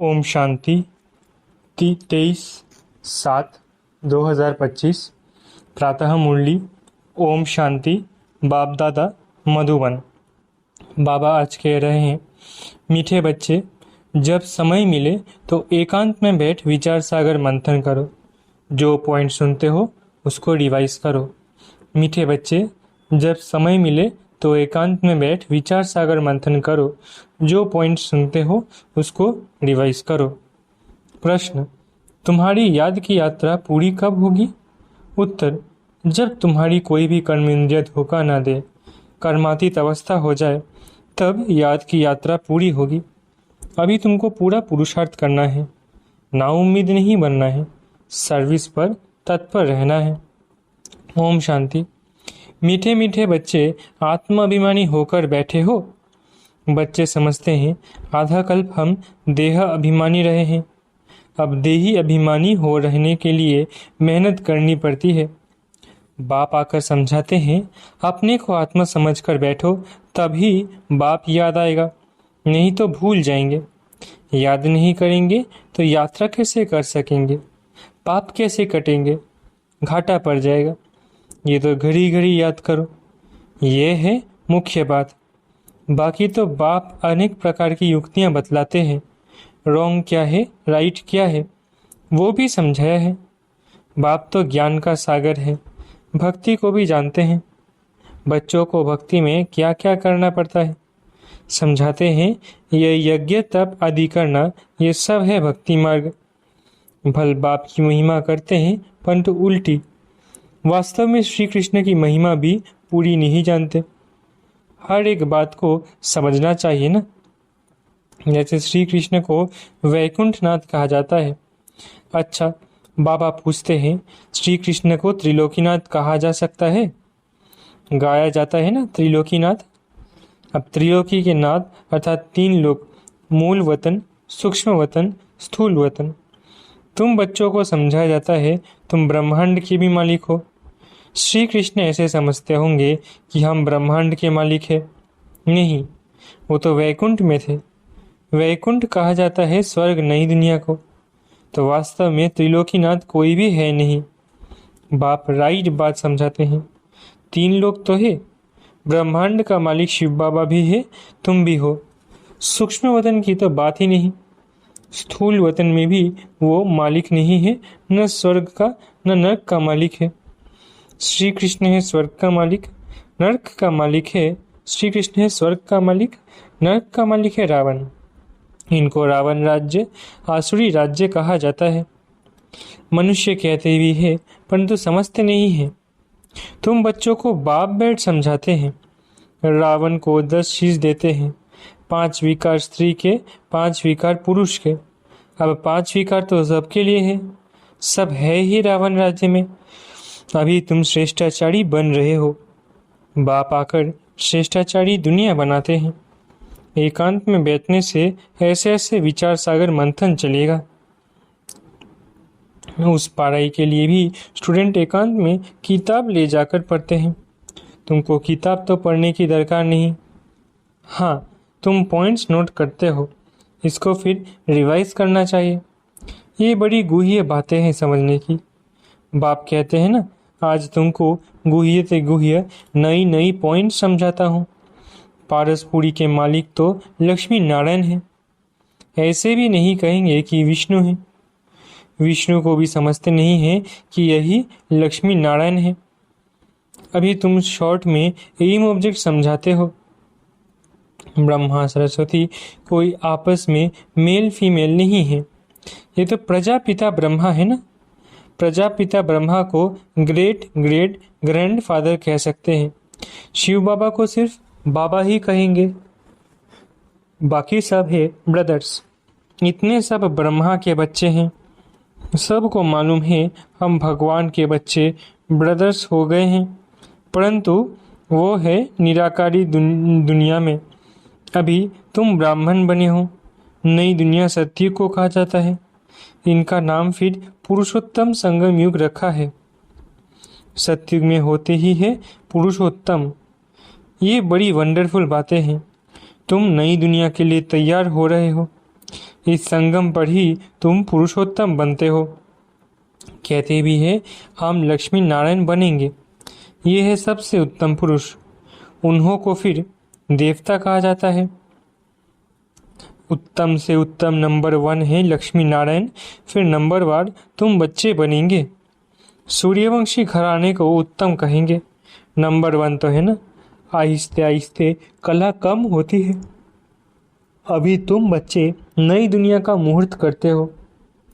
ओम शांति 23/7/2025 प्रातः मुरली। ओम शांति। बाप दादा मधुबन। बाबा आज कह रहे हैं, मीठे बच्चे, जब समय मिले तो एकांत में बैठ विचार सागर मंथन करो। जो पॉइंट सुनते हो उसको रिवाइज करो। मीठे बच्चे, जब समय मिले तो एकांत में बैठ विचार सागर मंथन करो। जो पॉइंट सुनते हो उसको रिवाइज करो। प्रश्न, तुम्हारी याद की यात्रा पूरी कब होगी? उत्तर, जब तुम्हारी कोई भी कर्म इंद्रिय धोखा न दे, कर्मातीत अवस्था हो जाए, तब याद की यात्रा पूरी होगी। अभी तुमको पूरा पुरुषार्थ करना है, नाउम्मीद नहीं बनना है, सर्विस पर तत्पर रहना है। ओम शांति। मीठे मीठे बच्चे आत्माभिमानी होकर बैठे हो। बच्चे समझते हैं आधा कल्प हम देह अभिमानी रहे हैं, अब देही अभिमानी हो रहने के लिए मेहनत करनी पड़ती है। बाप आकर समझाते हैं, अपने को आत्मा समझकर बैठो, तभी बाप याद आएगा, नहीं तो भूल जाएंगे। याद नहीं करेंगे तो यात्रा कैसे कर सकेंगे? पाप कैसे कटेंगे? घाटा पड़ जाएगा। ये तो घड़ी घड़ी याद करो, ये है मुख्य बात। बाकी तो बाप अनेक प्रकार की युक्तियां बतलाते हैं, रॉन्ग क्या है, राइट क्या है, वो भी समझाया है। बाप तो ज्ञान का सागर है, भक्ति को भी जानते हैं। बच्चों को भक्ति में क्या क्या करना पड़ता है समझाते हैं। ये यज्ञ तप आदि करना, ये सब है भक्ति मार्ग। भल बाप की महिमा करते हैं परंतु उल्टी। वास्तव में श्री कृष्ण की महिमा भी पूरी नहीं जानते। हर एक बात को समझना चाहिए ना। जैसे श्री कृष्ण को वैकुंठनाथ कहा जाता है। अच्छा, बाबा पूछते हैं, श्री कृष्ण को त्रिलोकीनाथ कहा जा सकता है? गाया जाता है ना त्रिलोकीनाथ। अब त्रिलोकी के नाथ अर्थात तीन लोक, मूल वतन, सूक्ष्म वतन, स्थूल वतन। तुम बच्चों को समझाया जाता है तुम ब्रह्मांड के भी मालिक हो। श्री कृष्ण ऐसे समझते होंगे कि हम ब्रह्मांड के मालिक हैं। नहीं, वो तो वैकुंठ में थे। वैकुंठ कहा जाता है स्वर्ग, नई दुनिया को। तो वास्तव में त्रिलोकीनाथ कोई भी है नहीं। बाप राइट बात समझाते हैं। तीन लोग तो है, ब्रह्मांड का मालिक शिव बाबा भी है, तुम भी हो। सूक्ष्म वतन की तो बात ही नहीं। स्थूल वतन में भी वो मालिक नहीं है, न स्वर्ग का न नरक का मालिक है। श्री कृष्ण है स्वर्ग का मालिक, नरक का मालिक है। श्री कृष्ण है स्वर्ग का मालिक, नरक का मालिक है रावण। इनको रावण राज्य, आसुरी राज्य कहा जाता है। मनुष्य कहते भी है परंतु समझते नहीं है। तुम बच्चों को बाप बैठ समझाते हैं। रावण को 10 शीश देते हैं, 5 विकार स्त्री के, 5 विकार पुरुष के। अब 5 विकार तो सबके लिए है, सब है ही रावण राज्य में। अभी तुम श्रेष्ठाचारी बन रहे हो। बाप आकर श्रेष्ठाचारी दुनिया बनाते हैं। एकांत में बैठने से ऐसे ऐसे विचार सागर मंथन चलेगा। उस पढ़ाई के लिए भी स्टूडेंट एकांत में किताब ले जाकर पढ़ते हैं। तुमको किताब तो पढ़ने की दरकार नहीं। हाँ, तुम पॉइंट्स नोट करते हो, इसको फिर रिवाइज करना चाहिए। ये बड़ी गुह्य बातें हैं समझने की। बाप कहते हैं ना, आज तुमको गुह्य से गुह्य नई नई पॉइंट समझाता हूँ। पारसपुरी के मालिक तो लक्ष्मी नारायण है। ऐसे भी नहीं कहेंगे कि विष्णु है। विष्णु को भी समझते नहीं है कि यही लक्ष्मी नारायण है। अभी तुम शॉर्ट में एम ऑब्जेक्ट समझाते हो। ब्रह्मा सरस्वती कोई आपस में मेल फीमेल नहीं है। ये तो प्रजापिता ब्रह्मा है ना। प्रजापिता ब्रह्मा को ग्रेट ग्रेट ग्रैंडफादर कह सकते हैं। शिव बाबा को सिर्फ बाबा ही कहेंगे, बाकी सब है ब्रदर्स। इतने सब ब्रह्मा के बच्चे हैं। सबको मालूम है हम भगवान के बच्चे ब्रदर्स हो गए हैं, परंतु वो है निराकारी दुनिया में। अभी तुम ब्राह्मण बने हो। नई दुनिया सत्युग को कहा जाता है। इनका नाम फिर पुरुषोत्तम संगम युग रखा है। सत्युग में होते ही है पुरुषोत्तम। ये बड़ी वंडरफुल बातें हैं। तुम नई दुनिया के लिए तैयार हो रहे हो। इस संगम पर ही तुम पुरुषोत्तम बनते हो। कहते भी है हम लक्ष्मी नारायण बनेंगे। ये है सबसे उत्तम पुरुष। उन्हों को फिर देवता कहा जाता है। उत्तम से उत्तम नंबर 1 है लक्ष्मी नारायण, फिर नंबर वार तुम बच्चे बनेंगे। सूर्यवंशी घराने को उत्तम कहेंगे। नंबर 1 तो है ना। आहिस्ते आहिस्ते कला कम होती है। अभी तुम बच्चे नई दुनिया का मुहूर्त करते हो।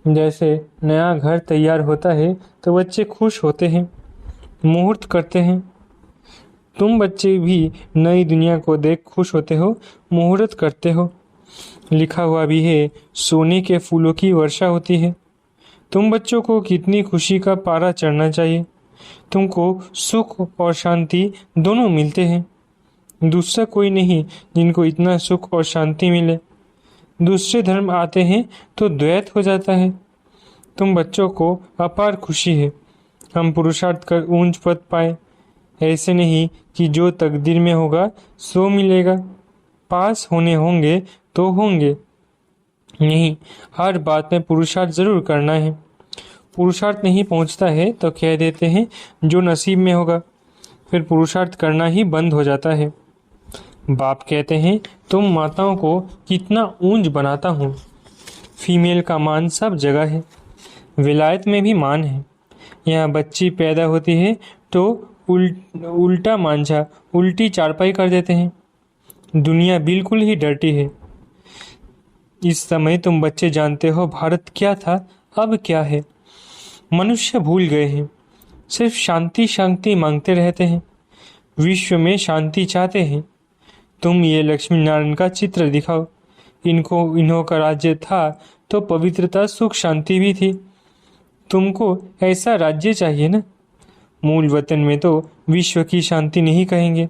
जैसे नया घर तैयार होता है तो बच्चे खुश होते हैं, मुहूर्त करते हैं। तुम बच्चे भी नई दुनिया को देख खुश होते हो, मुहूर्त करते हो। लिखा हुआ भी है सोने के फूलों की वर्षा होती है। तुम बच्चों को कितनी खुशी का पारा चढ़ना चाहिए। तुमको सुख और शांति दोनों मिलते हैं। दूसरा कोई नहीं जिनको इतना सुख और शांति मिले। दूसरे धर्म आते हैं तो द्वैत हो जाता है। तुम बच्चों को अपार खुशी है हम पुरुषार्थ कर ऊंच पद पाए। ऐसे नहीं कि जो तकदीर में होगा सो मिलेगा। पास होने होंगे तो होंगे, नहीं हर बात में पुरुषार्थ जरूर करना है। पुरुषार्थ नहीं पहुंचता है तो कह देते हैं जो नसीब में होगा, फिर पुरुषार्थ करना ही बंद हो जाता है। बाप कहते हैं तुम माताओं को कितना ऊंच बनाता हूँ। फीमेल का मान सब जगह है, विलायत में भी मान है। यहाँ बच्ची पैदा होती है तो उल्टा मांझा उल्टी चारपाई कर देते हैं। दुनिया बिल्कुल ही डर्टी है। इस समय तुम बच्चे जानते हो भारत क्या था, अब क्या है। मनुष्य भूल गए हैं, सिर्फ शांति शांति मांगते रहते हैं, विश्व में शांति चाहते हैं। तुम ये लक्ष्मी नारायण का चित्र दिखाओ। इन्हों का राज्य था तो पवित्रता सुख शांति भी थी। तुमको ऐसा राज्य चाहिए ना। मूल वतन में तो विश्व की शांति नहीं कहेंगे।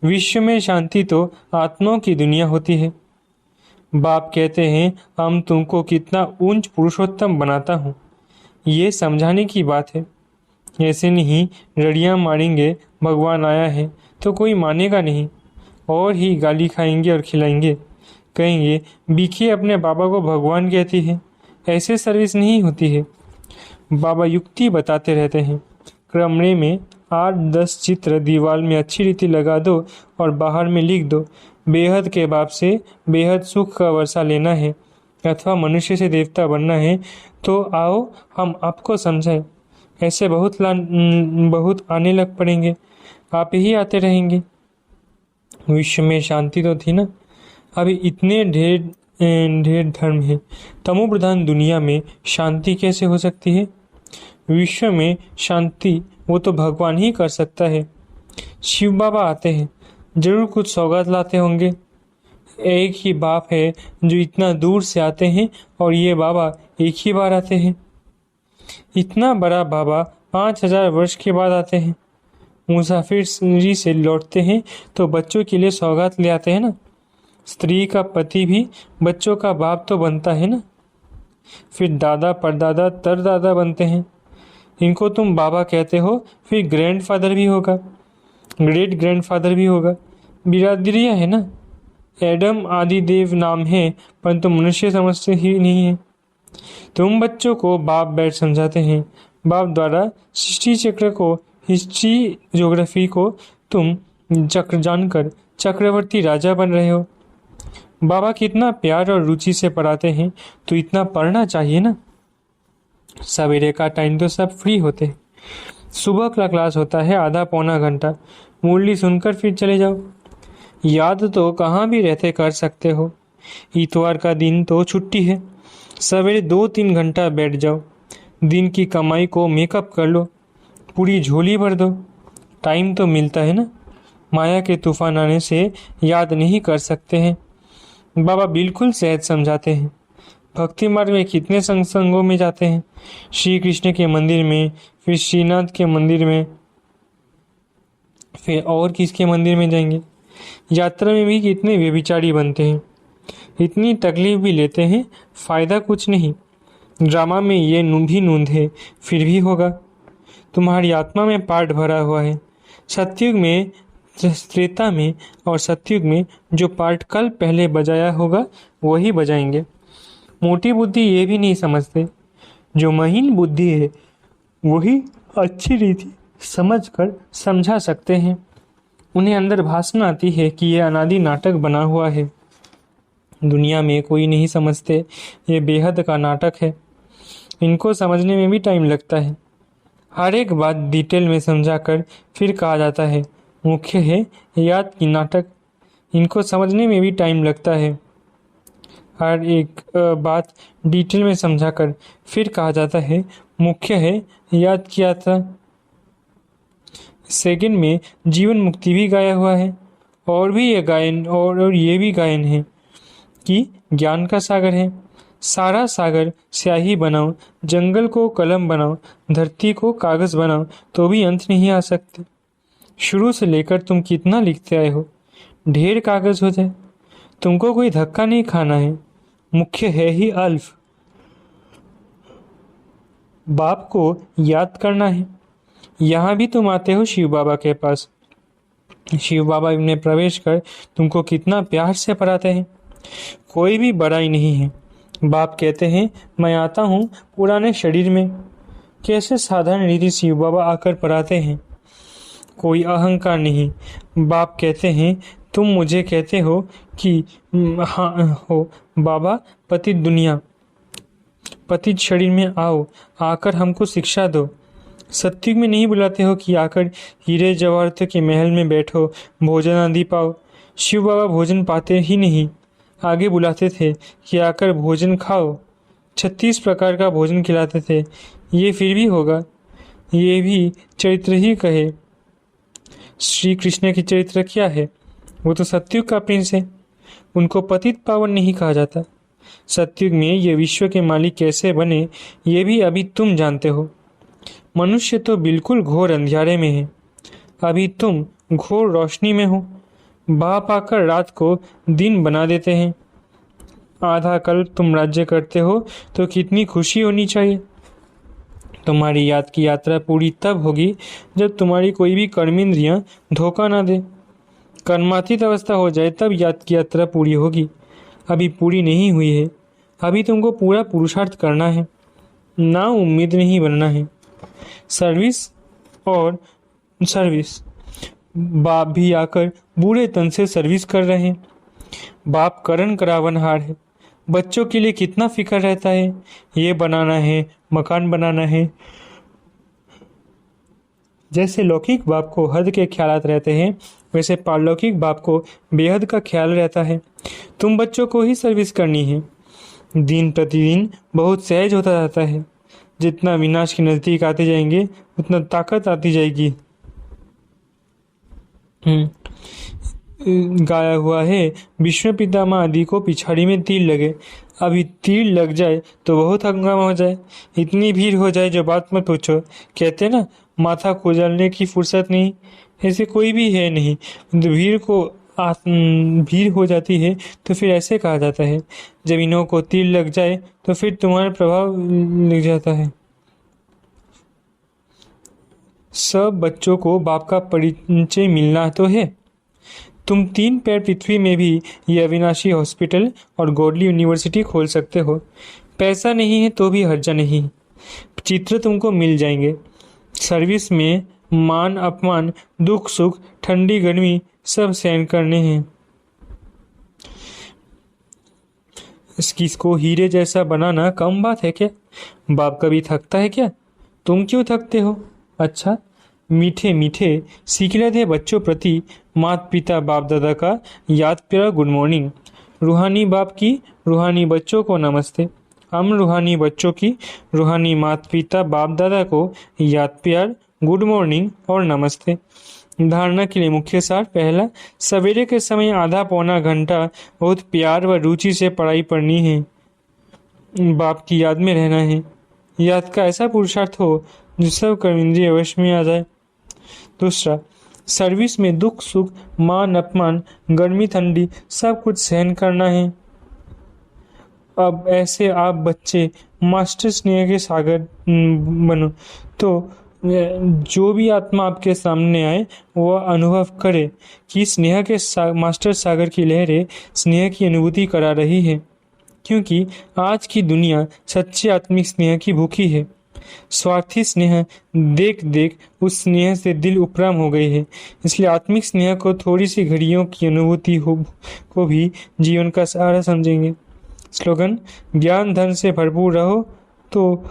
विश्व में शांति तो आत्माओं की दुनिया होती है। बाप कहते हैं हम तुमको कितना ऊंच पुरुषोत्तम बनाता हूँ, ये समझाने की बात है। ऐसे नहीं रड़ियाँ मारेंगे भगवान आया है तो कोई मानेगा नहीं, और ही गाली खाएंगे और खिलाएंगे। कहेंगे बीखी अपने बाबा को भगवान कहती है। ऐसे सर्विस नहीं होती है। बाबा युक्ति बताते रहते हैं। कमरे में 8-10 चित्र दीवार में अच्छी रीति लगा दो और बाहर में लिख दो बेहद के बाप से बेहद सुख का वर्षा लेना है अथवा मनुष्य से देवता बनना है तो आओ हम आपको समझाएं। ऐसे बहुत आने लग पड़ेंगे, आप ही आते रहेंगे। विश्व में शांति तो थी ना, अभी इतने ढेर धर्म है। तमो प्रधान दुनिया में शांति कैसे हो सकती है। विश्व में शांति वो तो भगवान ही कर सकता है। शिव बाबा आते हैं, जरूर कुछ सौगात लाते होंगे। एक ही बाप है जो इतना दूर से आते हैं और ये बाबा एक ही बार आते हैं। इतना बड़ा बाबा 5000 वर्ष के बाद आते हैं। मुसाफिरी से लौटते हैं तो बच्चों के लिए सौगात ले आते हैं ना। स्त्री का पति भी बच्चों का बाप तो बनता है ना। फिर दादा परदादा तरदादा बनते हैं। इनको तुम बाबा कहते हो, फिर ग्रैंडफादर भी होगा, ग्रेट ग्रैंडफादर भी होगा। बिरादरियाँ है ना। एडम आदि देव नाम है परंतु मनुष्य समझते ही नहीं है। तुम बच्चों को बाप बैठ समझाते हैं। बाप द्वारा सृष्टि चक्र को, हिस्ट्री ज्योग्राफी को तुम चक्र जानकर चक्रवर्ती राजा बन रहे हो। बाबा कितना प्यार और रुचि से पढ़ाते हैं तो इतना पढ़ना चाहिए ना। सवेरे का टाइम तो सब फ्री होते हैं। सुबह का क्लास होता है आधा पौना घंटा, मुरली सुनकर फिर चले जाओ। याद तो कहाँ भी रहते कर सकते हो। इतवार का दिन तो छुट्टी है, सवेरे 2-3 घंटा बैठ जाओ। दिन की कमाई को मेकअप कर लो, पूरी झोली भर दो। टाइम तो मिलता है ना। माया के तूफान आने से याद नहीं कर सकते हैं। बाबा बिल्कुल सहज समझाते हैं। भक्ति मार्ग में कितने संगों में जाते हैं। श्री कृष्ण के मंदिर में, फिर श्रीनाथ के मंदिर में, फिर और किसके मंदिर में जाएंगे। यात्रा में भी कितने व्यभिचारी बनते हैं, इतनी तकलीफ भी लेते हैं, फायदा कुछ नहीं। ड्रामा में ये भी नूंद है, फिर भी होगा। तुम्हारी आत्मा में पाठ भरा हुआ है। सतयुग में त्रेता में और सतयुग में जो पार्ट कल पहले बजाया होगा वही बजाएंगे। मोटी बुद्धि ये भी नहीं समझते। जो महीन बुद्धि है वही अच्छी रीति समझकर समझा सकते हैं। उन्हें अंदर भाषण आती है कि यह अनादि नाटक बना हुआ है। दुनिया में कोई नहीं समझते ये बेहद का नाटक है। इनको समझने में भी टाइम लगता है। हर एक बात डिटेल में समझाकर फिर कहा जाता है मुख्य है याद की नाटक। इनको समझने में भी टाइम लगता है। हर एक बात डिटेल में समझाकर फिर कहा जाता है मुख्य है याद किया था। सेकंड में जीवन मुक्ति भी गाया हुआ है। और भी ये गायन और ये भी गायन है कि ज्ञान का सागर है। सारा सागर स्याही बनाओ, जंगल को कलम बनाओ, धरती को कागज बनाओ तो भी अंत नहीं आ सकते। शुरू से लेकर तुम कितना लिखते आए हो, ढेर कागज हो जाए। तुमको कोई धक्का नहीं खाना है। मुख्य है ही अल्फ। बाप को याद करना है। यहाँ भी तुम आते हो शिव बाबा के पास। शिव बाबा में प्रवेश कर तुमको कितना प्यार से पढ़ाते हैं। कोई भी बड़ाई नहीं है। बाप कहते हैं मैं आता हूँ पुराने शरीर में। कैसे साधारण रीति शिव बाबा आकर पढ़ाते हैं। कोई अहंकार नहीं। बाप कहते हैं तुम मुझे कहते हो कि हाँ हो बाबा, पतित दुनिया पतित शरीर में आओ, आकर हमको शिक्षा दो। सत्युग में नहीं बुलाते हो कि आकर हीरे जवाहरत के महल में बैठो, भोजन आदि पाओ। शिव बाबा भोजन पाते ही नहीं। आगे बुलाते थे कि आकर भोजन खाओ। 36 प्रकार का भोजन खिलाते थे। ये फिर भी होगा। ये भी चरित्र ही कहे। श्री कृष्ण की चरित्र क्या है? वो तो सत्युग का प्रिंस है। उनको पतित पावन नहीं कहा जाता। सत्युग में ये विश्व के मालिक कैसे बने ये भी अभी तुम जानते हो। मनुष्य तो बिल्कुल घोर अंधियारे में है। अभी तुम घोर रोशनी में हो। बाप आकर रात को दिन बना देते हैं। आधा कल्प तुम राज्य करते हो तो कितनी खुशी होनी चाहिए। तुम्हारी याद की यात्रा पूरी तब होगी जब तुम्हारी कोई भी कर्मेंद्रियां धोखा ना दे। कर्मातीत अवस्था हो जाए तब याद की यात्रा पूरी होगी। अभी पूरी नहीं हुई है। अभी तुमको पूरा पुरुषार्थ करना है, ना उम्मीद नहीं बनना है। सर्विस और सर्विस। बाप भी आकर बूढ़े तन से सर्विस कर रहे हैं। बाप करण करावनहार है। बच्चों के लिए कितना फिक्र रहता है। ये बनाना है, मकान बनाना है। जैसे लौकिक बाप को हद के ख्यालात रहते हैं वैसे पारलौकिक बाप को बेहद का ख्याल रहता है। तुम बच्चों को ही सर्विस करनी है। दिन प्रतिदिन बहुत सहज होता जाता है। जितना विनाश के नजदीक आते जाएंगे उतना ताकत आती जाएगी। गाया हुआ है विष्णु पितामह आदि को पिछाड़ी में तीर लगे। अभी तीर लग जाए तो बहुत हंगामा हो जाए। इतनी भीड़ हो जाए जो बात मत पूछो। कहते ना माथा खुजालने की फुर्सत नहीं। ऐसे कोई भी है नहीं। भीड़ हो जाती है तो फिर ऐसे कहा जाता है जब इन्हों को तीर लग जाए तो फिर तुम्हारा प्रभाव लग जाता है। सब बच्चों को बाप का परिचय मिलना तो है। तुम 3 पैर पृथ्वी में भी ये अविनाशी हॉस्पिटल और गॉडली यूनिवर्सिटी खोल सकते हो। पैसा नहीं है तो भी हर्जा नहीं। चित्र तुमको मिल जाएंगे। सर्विस में मान अपमान, दुख सुख, ठंडी गर्मी सब सहन करने हैं। किसको हीरे जैसा बनाना कम बात है क्या? बाप कभी थकता है क्या? तुम क्यों थकते हो? अच्छा, मीठे मीठे सीखले थे बच्चों प्रति माता पिता बाप दादा का याद प्यारा गुड मॉर्निंग। रूहानी बाप की रूहानी बच्चों को नमस्ते। हम रूहानी बच्चों की रूहानी माता पिता बाप दादा को याद प्यार गुड मॉर्निंग और नमस्ते। धारणा के लिए मुख्य सार। पहला, सवेरे के समय आधा पौना घंटा बहुत प्यार व रुचि से पढ़ाई पढ़नी है। बाप की याद में रहना है। याद का ऐसा पुरुषार्थ हो जो सब कर्मेंद्रिय वश में आ जाए। दूसरा, सर्विस में दुख सुख, मान अपमान, गर्मी ठंडी सब कुछ सहन करना है। अब ऐसे आप बच्चे मास्टर स्नेह के सागर बनो तो जो भी आत्मा आपके सामने आए वह अनुभव करे कि स्नेह के मास्टर सागर की लहरें स्नेह की अनुभूति करा रही है, क्योंकि आज की दुनिया सच्चे आत्मिक स्नेह की भूखी है। स्वार्थी स्नेह देख देख उस स्नेह से दिल उपराम हो गई है। इसलिए आत्मिक स्नेह को थोड़ी सी घड़ियों की अनुभूति हो को भी जीवन का सहारा समझेंगे। स्लोगन: ज्ञान धन से भरपूर रहो तो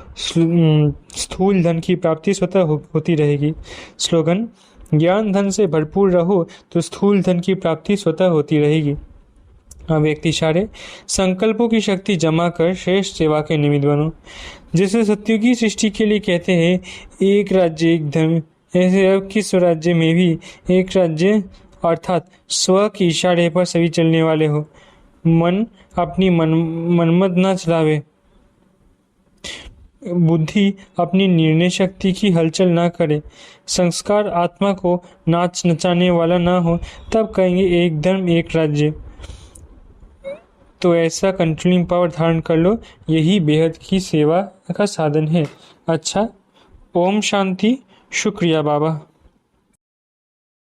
स्थूल धन की प्राप्ति स्वतः होती रहेगी। स्लोगन: ज्ञान धन से भरपूर रहो तो स्थूल धन की प्राप्ति स्वतः होती रहेगी। व्यक्ति इशारे: संकल्पों की शक्ति जमा कर श्रेष्ठ सेवा के निमित्त बनो। जैसे सत्युग की सृष्टि के लिए कहते हैं एक राज्य एक धर्म, ऐसे अब किस राज्य में भी एक राज्य अर्थात स्व के इशारे पर सभी चलने वाले हो। मन अपनी मनमत न चलावे, बुद्धि अपनी निर्णय शक्ति की हलचल ना करे, संस्कार आत्मा को नाच नचाने वाला ना हो, तब कहेंगे एक धर्म एक राज्य। तो ऐसा कंट्रोलिंग पावर धारण कर लो, यही बेहद की सेवा का साधन है। अच्छा, ओम शांति। शुक्रिया बाबा।